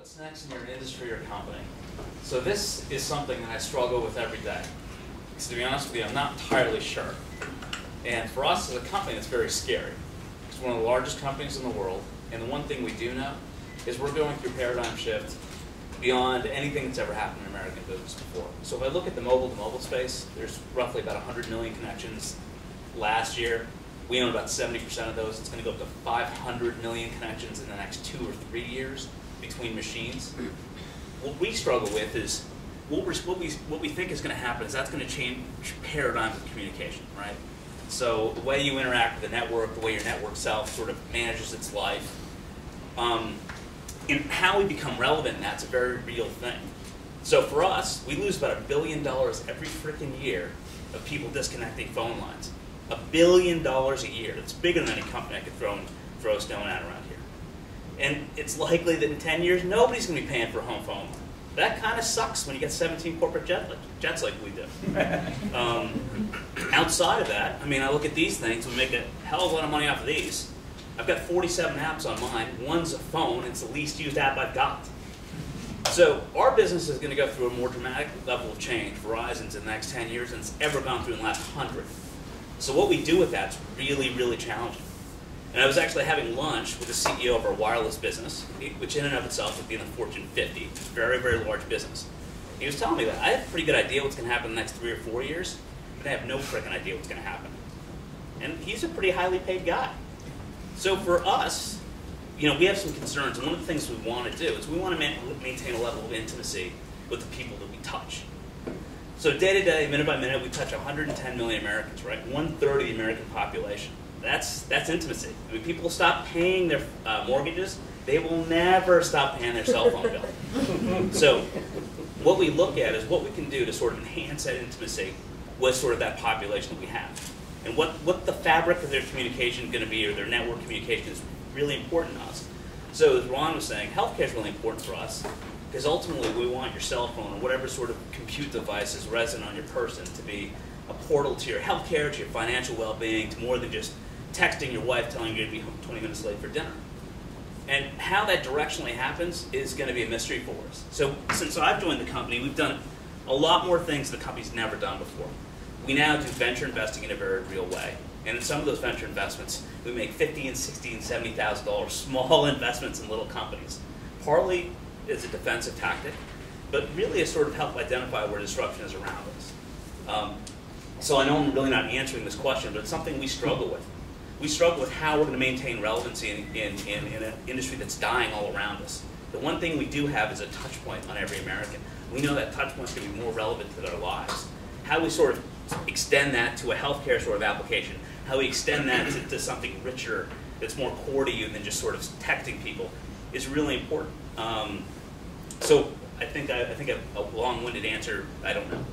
What's next in your industry or company? So this is something that I struggle with every day. Because to be honest with you, I'm not entirely sure. And for us as a company, it's very scary. It's one of the largest companies in the world, and the one thing we do know is we're going through a paradigm shift beyond anything that's ever happened in American business before. So if I look at the mobile-to-mobile space, there's roughly about 100 million connections last year. We own about 70% of those. It's going to go up to 500 million connections in the next 2 or 3 years between machines. What we struggle with is what we think is going to happen is that's going to change paradigms of communication, right? So the way you interact with the network, the way your network itself sort of manages its life, and how we become relevant in that's a very real thing. So for us, we lose about $1 billion every freaking year of people disconnecting phone lines. $1 billion a year. That's bigger than any company I could throw a stone at around here. And it's likely that in 10 years, nobody's going to be paying for a home phone line. That kind of sucks when you get 17 corporate jets like we do. Outside of that, I mean, I look at these things, we make a hell of a lot of money off of these. I've got 47 apps on mine. One's a phone. It's the least used app I've got. So our business is going to go through a more dramatic level of change, Verizon's in the next 10 years, than it's ever gone through in the last 100. So what we do with that's really, really challenging. And I was actually having lunch with the CEO of our wireless business, which in and of itself would be in the Fortune 50. Very, very large business. He was telling me that I have a pretty good idea what's going to happen in the next 3 or 4 years, but I have no freaking idea what's going to happen. And he's a pretty highly paid guy. So for us, you know, we have some concerns, and one of the things we want to do is we want to maintain a level of intimacy with the people that we touch. So day to day, minute by minute, we touch 110 million Americans, right? 1/3 of the American population. That's intimacy. I mean, people stop paying their mortgages, they will never stop paying their cell phone bill. So what we look at is what we can do to sort of enhance that intimacy with sort of that population that we have. And what the fabric of their communication is going to be, or their network communication, is really important to us. So as Ron was saying, healthcare is really important for us, because ultimately we want your cell phone or whatever sort of compute device is resident on your person to be a portal to your healthcare, to your financial well-being, to more than just texting your wife telling you to be home 20 minutes late for dinner. And how that directionally happens is going to be a mystery for us. So since I've joined the company, we've done a lot more things the company's never done before. We now do venture investing in a very real way. And in some of those venture investments, we make $50,000 and $60,000 and $70,000 small investments in little companies. Partly as a defensive tactic, but really a sort of help identify where disruption is around us. So I know I'm really not answering this question, but it's something we struggle with. We struggle with how we're going to maintain relevancy in an industry that's dying all around us. The one thing we do have is a touch point on every American. We know that touch point is going to be more relevant to their lives. How we sort of extend that to a healthcare sort of application, how we extend that to something richer that's more core to you than just sort of texting people is really important. So I think a long-winded answer, I don't know.